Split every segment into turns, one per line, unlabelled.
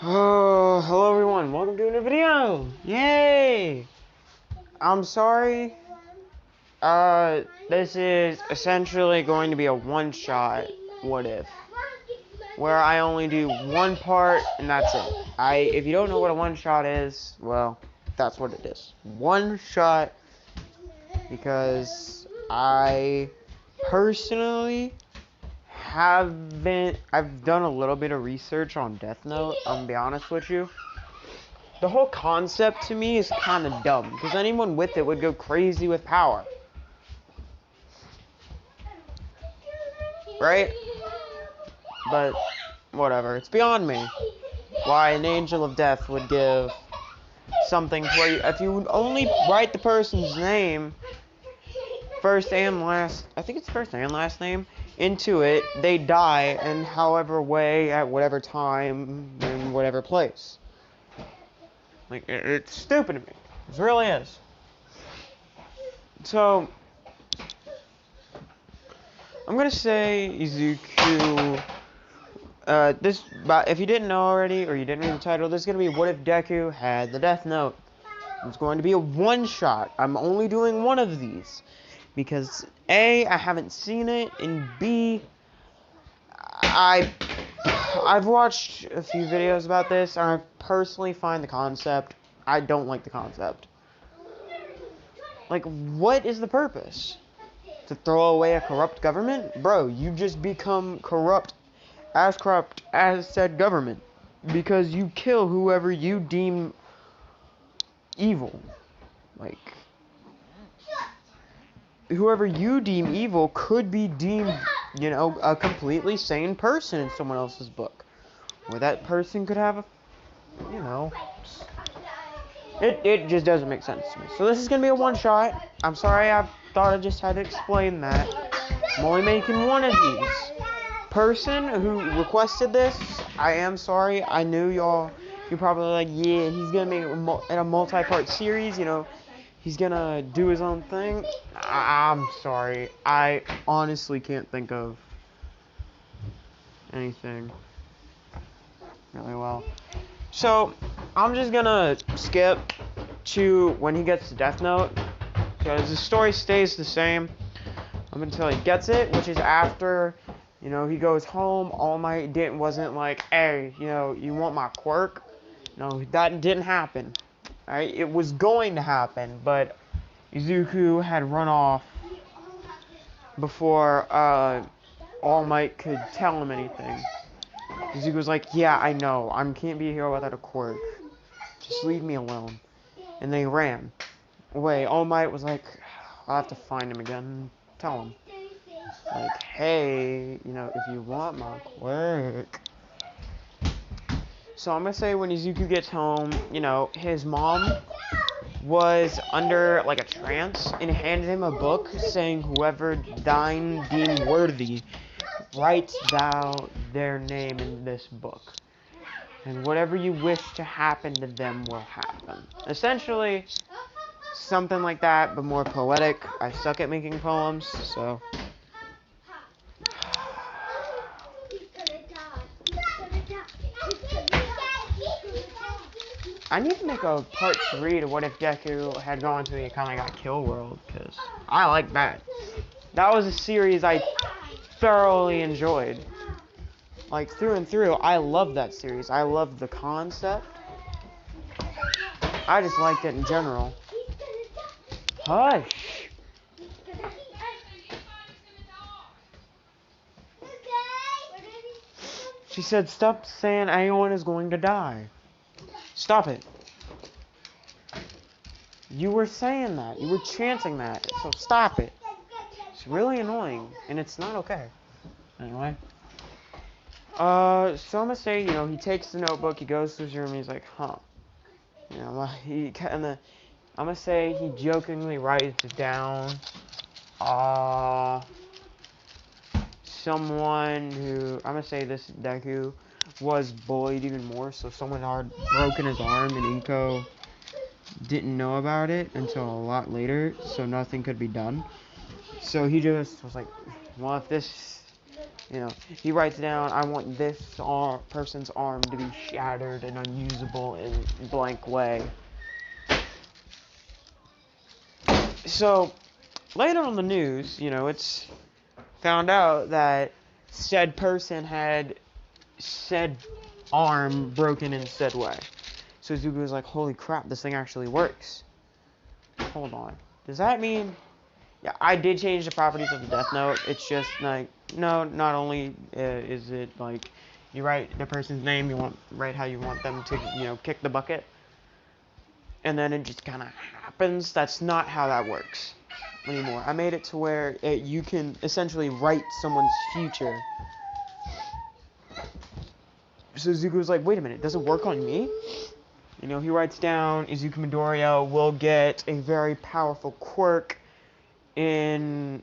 Oh, hello everyone, welcome to a new video! Yay! I'm sorry, this is essentially going to be a one-shot what if, where I only do one part and that's it. If you don't know what a one-shot is, well, that's what it is. One shot, because I personally I've done a little bit of research on Death Note, I'm gonna be honest with you. The whole concept to me is kind of dumb, because anyone with it would go crazy with power. Right? But, whatever, it's beyond me. Why an angel of death would give something where if you would only write the person's name, first and last, I think it's first and last name, into it, they die in however way, at whatever time, in whatever place. Like, it's stupid to me. It really is. So, I'm gonna say Izuku. But if you didn't know already, or you didn't read the title, this is gonna be What If Deku Had the Death Note. It's going to be a one-shot. I'm only doing one of these because A, I haven't seen it, and B, I've watched a few videos about this, and I personally find the concept, I don't like the concept. Like, what is the purpose? To throw away a corrupt government? Bro, you just become corrupt as said government, because you kill whoever you deem evil. Like, whoever you deem evil could be deemed, you know, a completely sane person in someone else's book. Or that person could have a, you know, it just doesn't make sense to me. So this is going to be a one-shot. I'm sorry, I thought I just had to explain that. I'm only making one of these. Person who requested this, I am sorry. I knew you're probably like, yeah, he's going to make a multi-part series, you know. He's gonna do his own thing. I'm sorry. I honestly can't think of anything really well. So, I'm just gonna skip to when he gets the Death Note, because the story stays the same up until he gets it, which is after, you know, he goes home. All Might wasn't like, hey, you know, you want my quirk? No, that didn't happen. Alright, it was going to happen, but Izuku had run off before All Might could tell him anything. Izuku was like, yeah, I know, I can't be here without a quirk. Just leave me alone. And they ran away. All Might was like, I'll have to find him again and tell him. Like, hey, you know, if you want my quirk. So I'm gonna say when Izuku gets home, you know, his mom was under like a trance and handed him a book saying, whoever thine deem worthy, write thou their name in this book, and whatever you wish to happen to them will happen. Essentially something like that, but more poetic. I suck at making poems, so I need to make a part 3 to What If Deku had gone to the Akame Got Kill world, because I like that. That was a series I thoroughly enjoyed. Like, through and through, I love that series. I love the concept. I just liked it in general. Hush! She said, stop saying anyone is going to die. Stop it. You were saying that. You were chanting that. So stop it. It's really annoying. And it's not okay. Anyway. So I'm gonna say, you know, he takes the notebook, he goes to his room, and he's like, huh. You know, I'm gonna say he jokingly writes it down. Someone who, I'm gonna say this Deku was bullied even more, so someone had broken his arm, and Inko didn't know about it until a lot later, so nothing could be done. So he just was like, well, if this You know, he writes down, I want this person's arm to be shattered and unusable in blank way. So, later on the news, you know, it's found out that said person had said arm broken in said way. So Izuku was like, holy crap, this thing actually works. Hold on. Does that mean... Yeah, I did change the properties of the Death Note. It's just like, no, not only is it like, you write the person's name, you write how you want them to, you know, kick the bucket. And then it just kind of happens. That's not how that works anymore. I made it to where you can essentially write someone's future. So Izuku was like, wait a minute, does it work on me? You know, he writes down, Izuku Midoriya will get a very powerful quirk and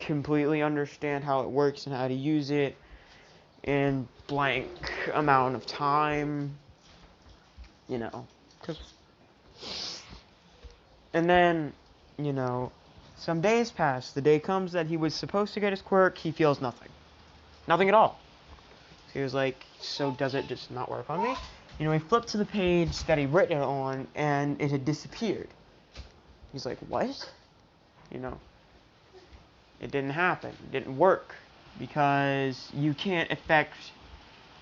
completely understand how it works and how to use it in blank amount of time, you know. And then, you know, some days pass. The day comes that he was supposed to get his quirk. He feels nothing. Nothing at all. So he was like, so does it just not work on me? You know, he flipped to the page that he written it on, and it had disappeared. He's like, what? You know, it didn't happen. It didn't work. Because you can't affect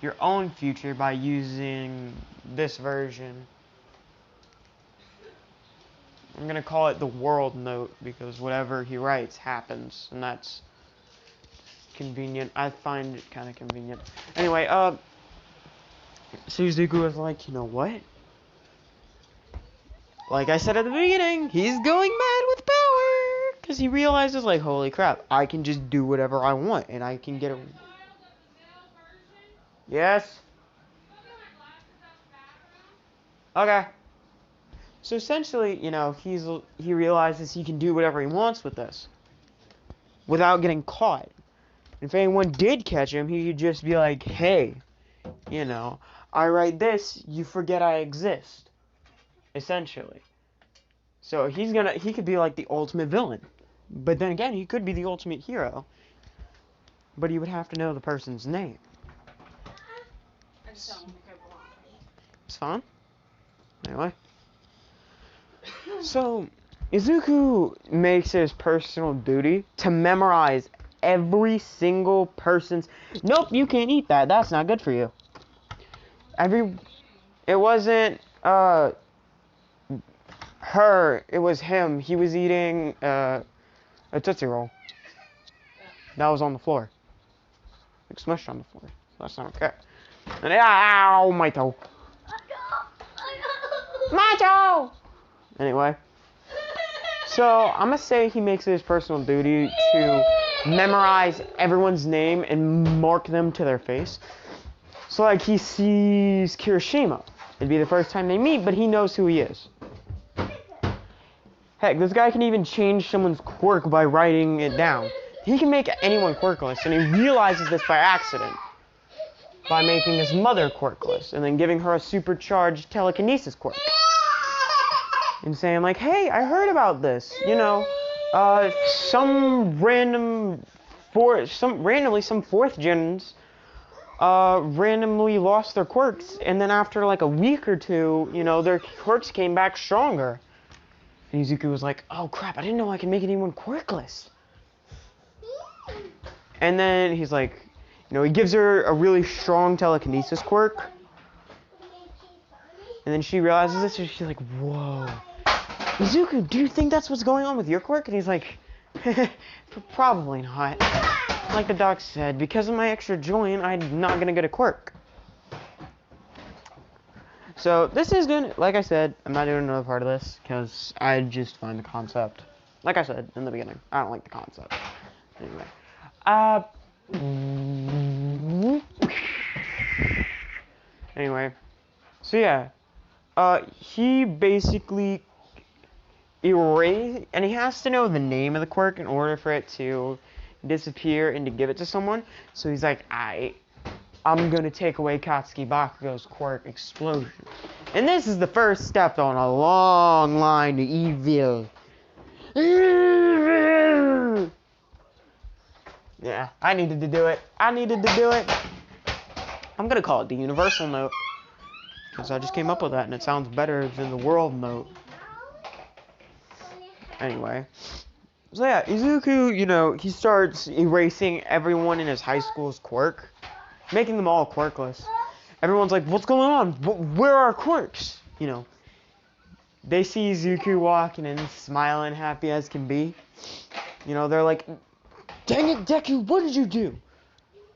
your own future by using this version. I'm going to call it the world note, because whatever he writes happens, and that's convenient. I find it kind of convenient. Anyway, Suzuku was like, you know what? Like I said at the beginning, he's going mad with power, because he realizes, like, holy crap, I can just do whatever I want, and I can get a... Yes? Okay. So essentially, you know, he realizes he can do whatever he wants with this without getting caught. If anyone did catch him, he could just be like, hey, you know, I write this, you forget I exist. Essentially. So he could be like the ultimate villain. But then again, he could be the ultimate hero. But he would have to know the person's name. It's fun. Anyway. So, Izuku makes it his personal duty to memorize every single person's... Nope, you can't eat that. That's not good for you. It wasn't, her. It was him. He was eating, a Tootsie Roll. That was on the floor. Like, smushed on the floor. That's not okay. And, ow, my toe. My toe! Anyway, so I'm gonna say he makes it his personal duty to memorize everyone's name and mark them to their face. So, like, he sees Kirishima. It'd be the first time they meet, but he knows who he is. Heck, this guy can even change someone's quirk by writing it down. He can make anyone quirkless, and he realizes this by accident. By making his mother quirkless, and then giving her a supercharged telekinesis quirk. And saying like, hey, I heard about this. You know, some fourth gens randomly lost their quirks, and then after like a week or two, you know, their quirks came back stronger. And Izuku was like, oh crap, I didn't know I could make anyone quirkless. And then he's like, you know, he gives her a really strong telekinesis quirk. And then she realizes this, and she's like, whoa. Izuku, do you think that's what's going on with your quirk? And he's like, probably not. Like the doc said, because of my extra joint, I'm not gonna get a quirk. So, this is gonna, like I said, I'm not doing another part of this, because I just find the concept, like I said in the beginning, I don't like the concept. Anyway, so yeah, he basically and he has to know the name of the quirk in order for it to disappear and to give it to someone. So he's like, I'm gonna take away Katsuki Bakugo's quirk, Explosion. And this is the first step on a long line to evil. Evil! Yeah, I needed to do it. I needed to do it. I'm gonna call it the universal note. Because I just came up with that and it sounds better than the world note. Anyway. So yeah, Izuku, you know, he starts erasing everyone in his high school's quirk. Making them all quirkless. Everyone's like, what's going on? Where are quirks? You know. They see Izuku walking and smiling, happy as can be. You know, they're like, dang it, Deku, what did you do?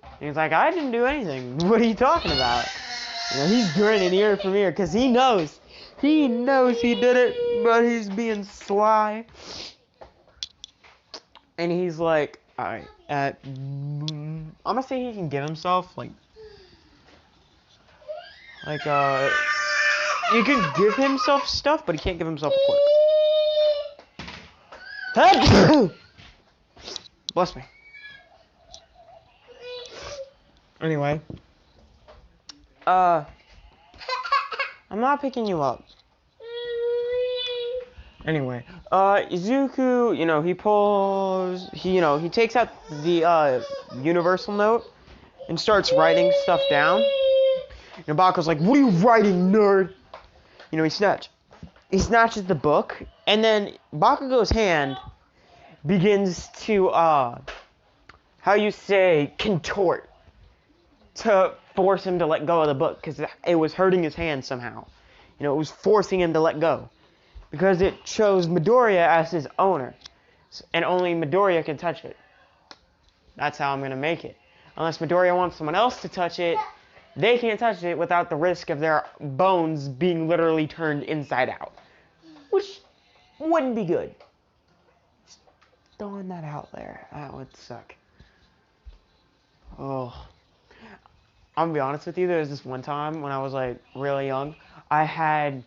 And he's like, I didn't do anything. What are you talking about? You know, he's grinning ear from ear because he knows. He knows he did it, but he's being sly. And he's like, alright, I'm gonna say he can give himself, he can give himself stuff, but he can't give himself a quirk. Bless me. Anyway. I'm not picking you up. Anyway, Izuku, you know, he takes out the, universal note and starts writing stuff down. And Bakugo's like, what are you writing, nerd? You know, he snatches the book, and then Bakugo's hand begins to, how you say, contort to force him to let go of the book, because it was hurting his hand somehow. You know, it was forcing him to let go. Because it chose Midoriya as his owner. And only Midoriya can touch it. That's how I'm going to make it. Unless Midoriya wants someone else to touch it, they can't touch it without the risk of their bones being literally turned inside out. Which wouldn't be good. Just throwing that out there. That would suck. Oh. I'm going to be honest with you, there was this one time when I was like really young. I had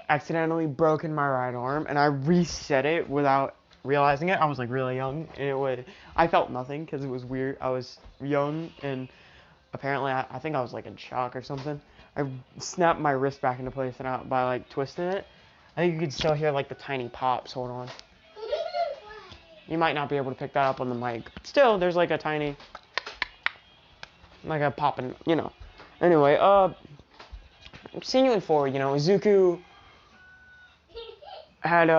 accidentally broken my right arm and I reset it without realizing it. I was like really young and I felt nothing because it was weird. I was young and apparently I think I was like in shock or something. I snapped my wrist back into place and by like twisting it. I think you could still hear like the tiny pops. Hold on. You might not be able to pick that up on the mic. But still, there's like a tiny, like a popping, you know. Anyway, continuing forward, you know, Izuku had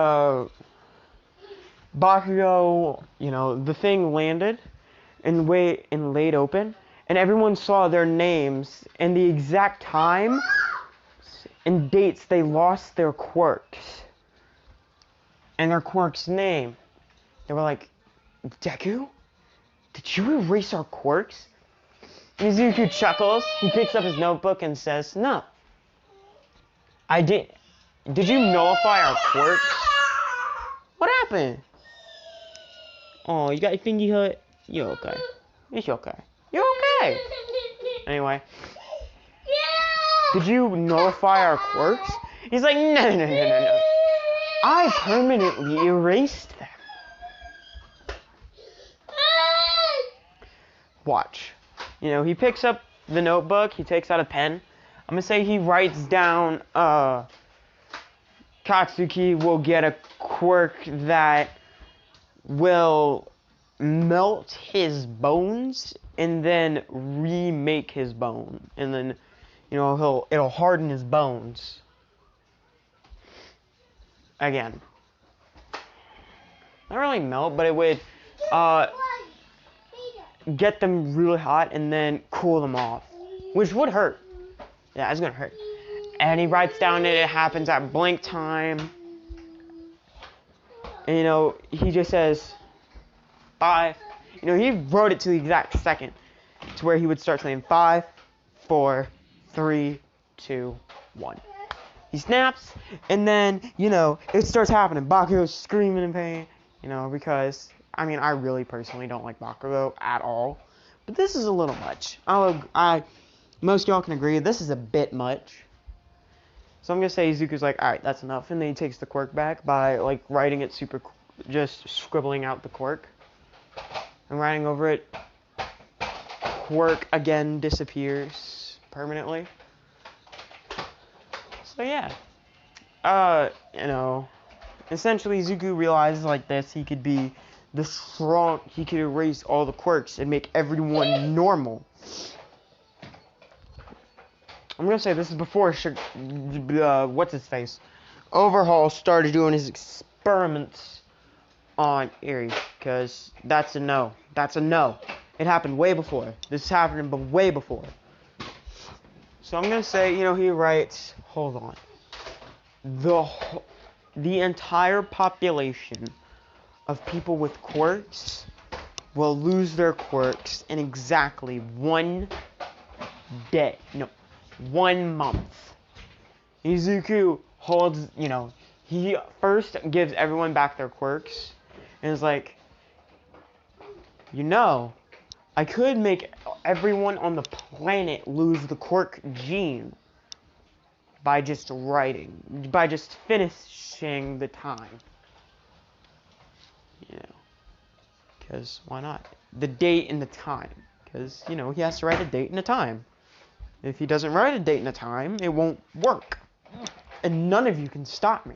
Bakugo, you know, the thing landed and laid open, and everyone saw their names and the exact time and dates they lost their quirks and their quirk's name. They were like, Deku? Did you erase our quirks? And Izuku chuckles. He picks up his notebook and says, no. I did. Did you nullify our quirks? What happened? Oh, you got your fingy hurt? You okay? It's okay. You're okay. Anyway. Did you nullify our quirks? He's like, no. I permanently erased them. Watch. You know, he picks up the notebook. He takes out a pen. I'm gonna say he writes down, Katsuki will get a quirk that will melt his bones and then remake his bone. And then, you know, it'll harden his bones. Again. Not really melt, but it would, get them really hot and then cool them off. Which would hurt. Yeah, it's gonna hurt. And he writes down that it happens at blank time. And, you know, he just says 5. You know, he wrote it to the exact second. To where he would start saying 5, 4, 3, 2, 1. He snaps, and then, you know, it starts happening. Bakugo's screaming in pain. You know, because, I mean, I really personally don't like Bakugo at all. But this is a little much. Most y'all can agree, this is a bit much. So I'm going to say Izuku's like, alright, that's enough. And then he takes the quirk back by, like, writing it just scribbling out the quirk. And writing over it, quirk again disappears permanently. So yeah. You know, essentially Izuku realizes like this, he could be the strong, he could erase all the quirks and make everyone normal. I'm gonna say this is before what's his face, Overhaul started doing his experiments on Erie, because that's a no. That's a no. It happened way before. This happened, but way before. So I'm gonna say, he writes. Hold on. The entire population of people with quirks will lose their quirks in exactly 1 day. No, 1 month. Izuku holds, he first gives everyone back their quirks, and is like, I could make everyone on the planet lose the quirk gene by just finishing the time. Because why not? The date and the time. Because, he has to write a date and a time. If he doesn't write a date and a time, it won't work. And none of you can stop me.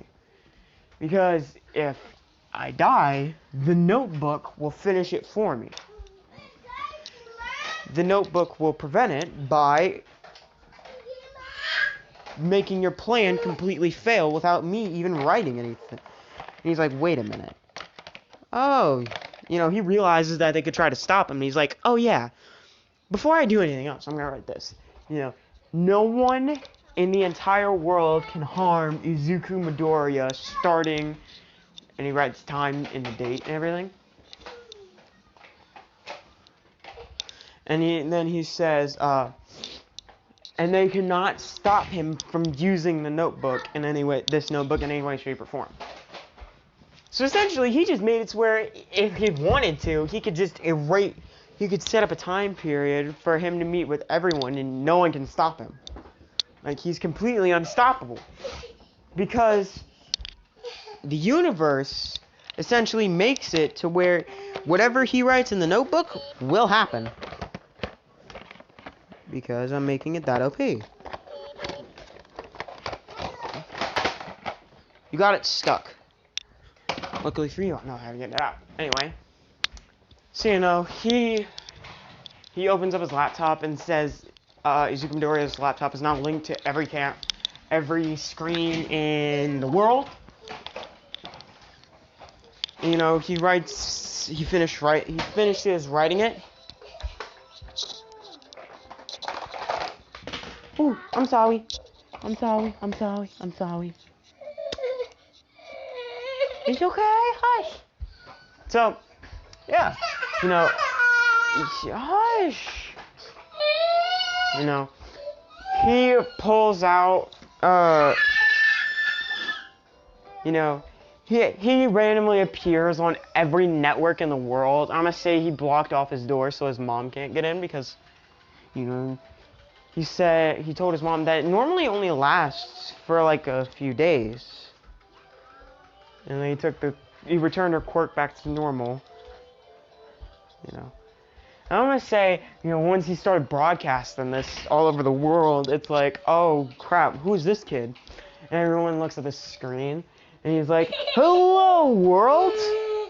Because if I die, the notebook will finish it for me. The notebook will prevent it by making your plan completely fail without me even writing anything. And he's like, wait a minute. Oh, he realizes that they could try to stop him. And he's like, oh yeah, before I do anything else, I'm going to write this. No one in the entire world can harm Izuku Midoriya starting, and he writes time and the date and everything. And then he says, and they cannot stop him from using the notebook in any way, this notebook in any way, shape, or form. So essentially, he just made it to where if he wanted to, he could just he could set up a time period for him to meet with everyone and no one can stop him. Like, he's completely unstoppable. Because the universe essentially makes it to where whatever he writes in the notebook will happen. Because I'm making it that OP. You got it stuck. Luckily for you, I know how to get it out. Anyway. So, he opens up his laptop and says, Izuku Midoriya's laptop is now linked to every screen in the world. He finishes writing it. Ooh, I'm sorry. It's okay, hush. So, yeah, hush. He pulls out, he randomly appears on every network in the world. I'm gonna say he blocked off his door so his mom can't get in because, he told his mom that it normally only lasts for like a few days. And then he returned her quirk back to normal. I'm gonna say, once he started broadcasting this all over the world, it's like, oh crap, who's this kid? And everyone looks at the screen, and he's like, hello world!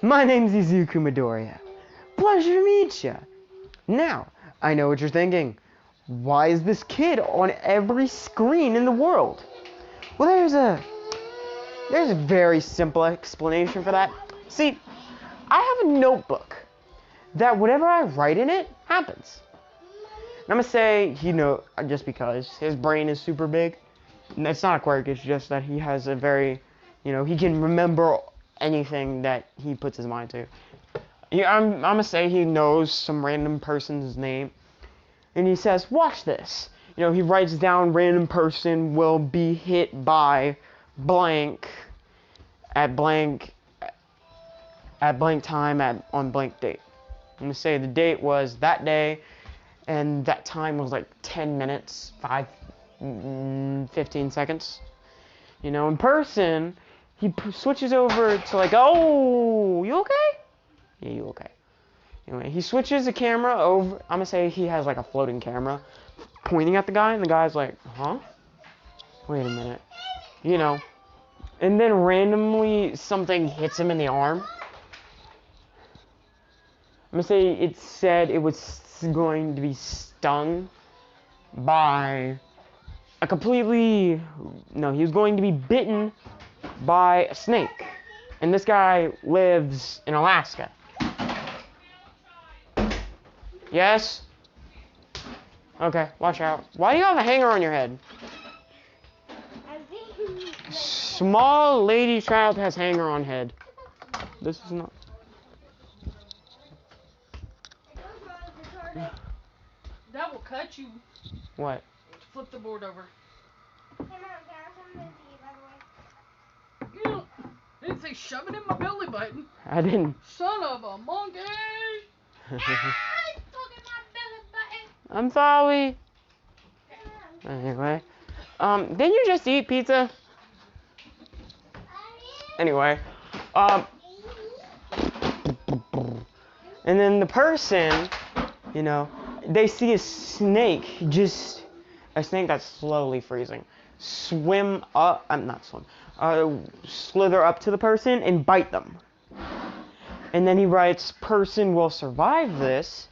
My name's Izuku Midoriya. Pleasure to meet ya. Now, I know what you're thinking. Why is this kid on every screen in the world? Well, there's a very simple explanation for that. See, I have a notebook that whatever I write in it happens. And I'm gonna say, just because his brain is super big. And it's not a quirk, it's just that he has a very, he can remember anything that he puts his mind to. I'm gonna say he knows some random person's name. And he says, watch this. He writes down random person will be hit by blank at blank time on blank date. I'm going to say the date was that day, and that time was like 10 minutes, 15 seconds. In person, he switches over to like, oh, you okay? Yeah, you okay. Anyway, he switches the camera over. I'm going to say he has like a floating camera pointing at the guy, and the guy's like, huh? Wait a minute. And then randomly something hits him in the arm. I'm gonna say it said it was going to be stung by a completely... No, he was going to be bitten by a snake. And this guy lives in Alaska. Yes? Okay, watch out. Why do you have a hanger on your head? Small lady child has hanger on head. This is not...
That will cut you.
What?
Flip the board over. Didn't say shove it in my belly button.
I didn't.
Son of a monkey!
I'm sorry. Anyway. Didn't you just eat pizza? Anyway. And then the person, you know, they see a snake, a snake that's slowly freezing, slither up to the person and bite them. And then he writes, person will survive this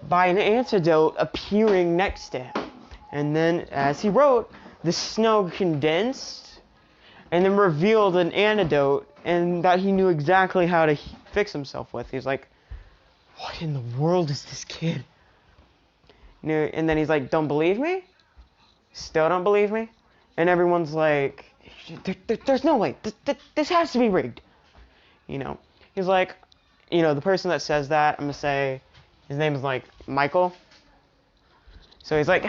by an antidote appearing next to him. And then, as he wrote, the snow condensed and then revealed an antidote, and that he knew exactly how to fix himself with. He's like, what in the world is this kid? You know, and then he's like, don't believe me? Still don't believe me? And everyone's like, there's no way. This has to be rigged. You know, he's like, you know, the person that says that, I'm going to say, his name is like Michael. So he's like,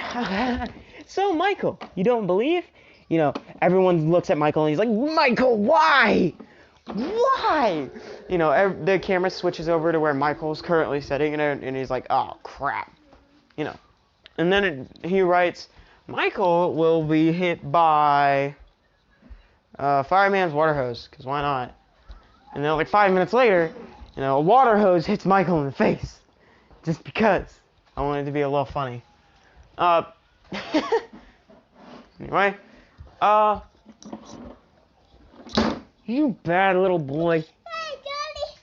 so Michael, you don't believe? You know, everyone looks at Michael and he's like, Michael, why? Why? You know, the camera switches over to where Michael's currently sitting, and he's like, oh, crap. You know. And then he writes, Michael will be hit by fireman's water hose, because why not? And then like 5 minutes later, you know, a water hose hits Michael in the face. Just because. I wanted it to be a little funny. Anyway. You bad little boy.
Hey, Daddy,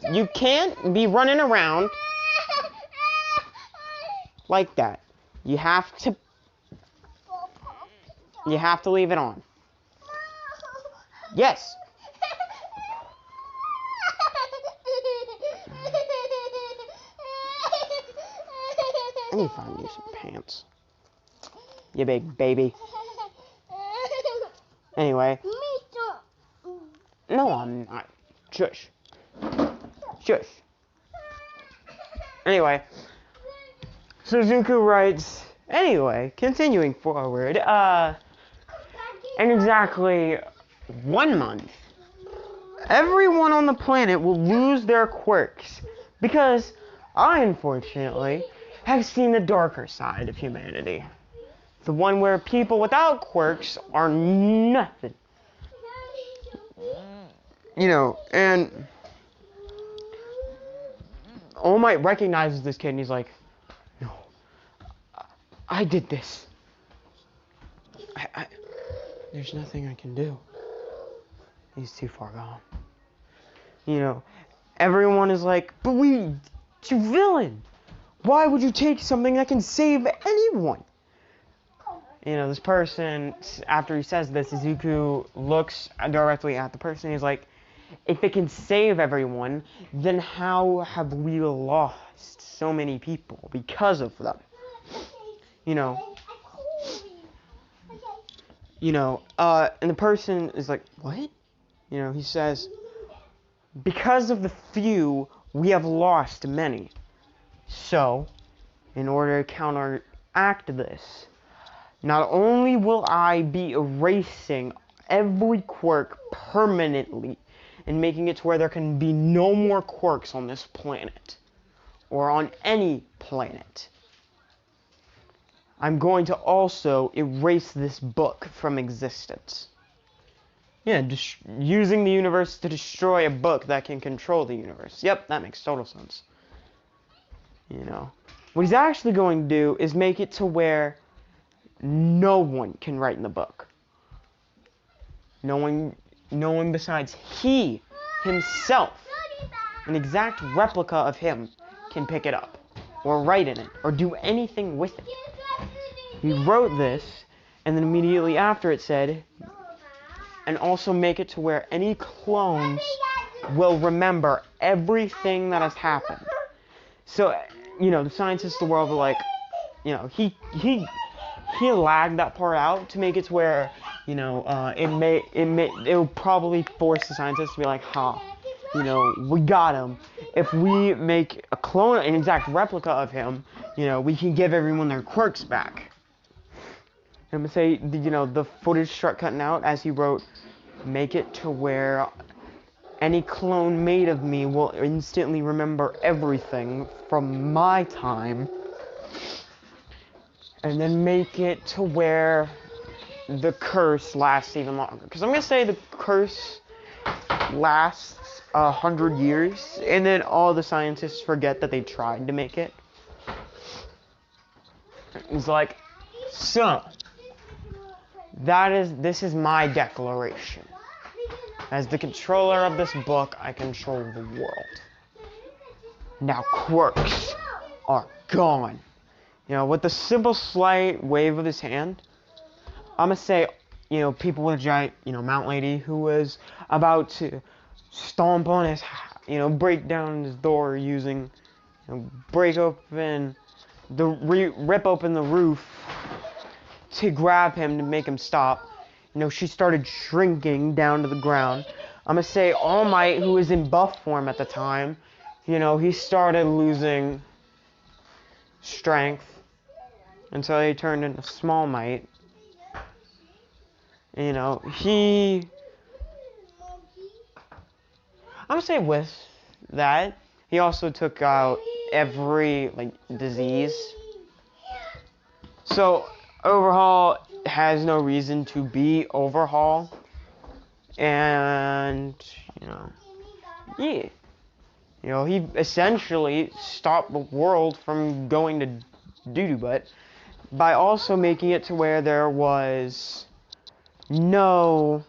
no!
You can't be running around like that. You have to leave it on. Yes. I need to find you some pants. You big baby. Anyway. No, I'm not. Shush. Shush. Anyway. Suzuku writes, anyway, continuing forward, in exactly 1 month, everyone on the planet will lose their quirks, because I, unfortunately, have seen the darker side of humanity. The one where people without quirks are nothing. You know, and All Might recognizes this kid and he's like, no, I did this. There's nothing I can do. He's too far gone. You know, everyone is like, but you're a villain. Why would you take something that can save anyone? You know, this person, after he says this, Izuku looks directly at the person and he's like, if it can save everyone, then how have we lost so many people because of them? You know, and the person is like, what? You know, he says, because of the few, we have lost many. So, in order to counteract this, not only will I be erasing every quirk permanently and making it to where there can be no more quirks on this planet, or on any planet, I'm going to also erase this book from existence. Yeah, using the universe to destroy a book that can control the universe. Yep, that makes total sense. You know, what he's actually going to do is make it to where no one can write in the book. No one besides he himself. an exact replica of him can pick it up, or write in it, or do anything with it. He wrote this, and then immediately after it said, and also make it to where any clones will remember everything that has happened. So, the scientists of the world were like, he lagged that part out to make it to where, it will probably force the scientists to be like, we got him. If we make a clone, an exact replica of him, we can give everyone their quirks back. I'm gonna say, the footage start cutting out as he wrote, make it to where any clone made of me will instantly remember everything from my time. And then make it to where the curse lasts even longer. Because I'm going to say the curse lasts 100 years. And then all the scientists forget that they tried to make it. It's like, so, this is my declaration. As the controller of this book, I control the world. Now quirks are gone. With the simple slight wave of his hand, I'm gonna say, people with a giant, Mount Lady who was about to stomp on his, break down his door using, rip open the roof to grab him to make him stop. She started shrinking down to the ground. I'm gonna say All Might, who was in buff form at the time, he started losing strength until he turned into Small Might. I'm gonna say with that, he also took out every, disease. So, Overhaul has no reason to be Overhaul. And, yeah. He essentially stopped the world from going to doo-doo butt by also making it to where there was no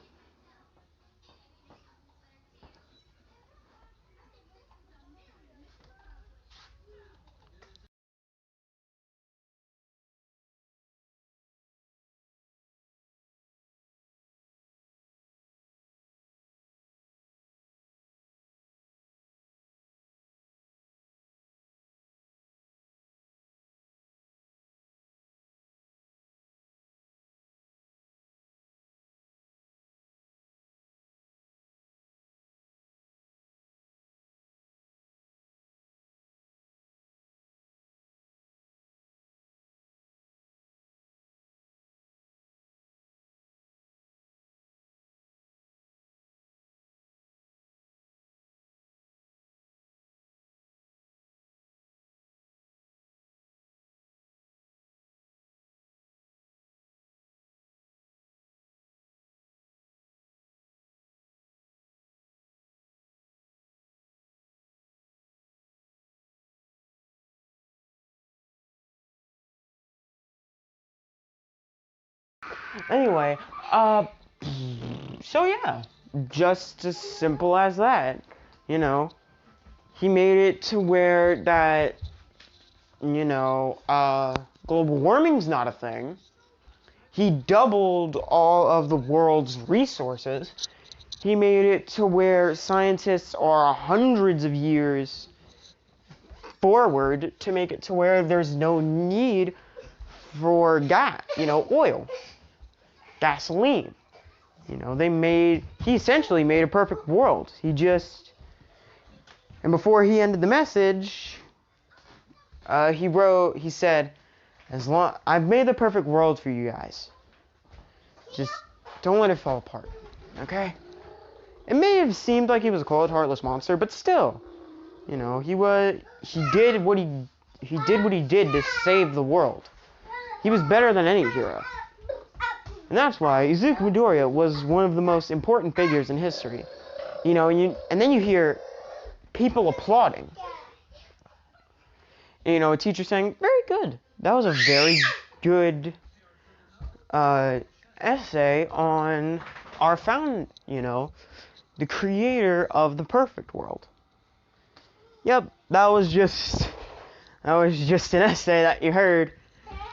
Anyway, so yeah, just as simple as that, he made it to where that, global warming's not a thing. He doubled all of the world's resources. He made it to where scientists are hundreds of years forward to make it to where there's no need for gas, oil. Gasoline. He essentially made a perfect world. And before he ended the message, he said, I've made the perfect world for you guys. Just don't let it fall apart, okay? It may have seemed like he was a cold, heartless monster, but still, he did what he did to save the world. He was better than any hero. And that's why Izuku Midoriya was one of the most important figures in history. And then you hear people applauding. A teacher saying, very good. That was a very good essay on the creator of the perfect world. Yep, that was just an essay that you heard.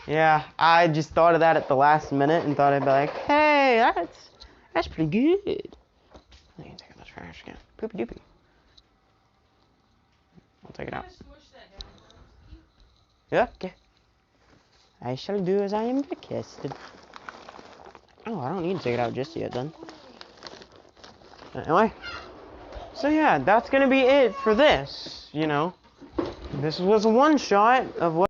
Yeah, I just thought of that at the last minute and thought I'd be like, hey, that's pretty good. I need to take out the trash again. Poopy doopy. I'll take it out. Yeah, okay. I shall do as I am requested. Oh, I don't need to take it out just yet then. Anyway. So yeah, that's gonna be it for this, you know. This was a one shot of what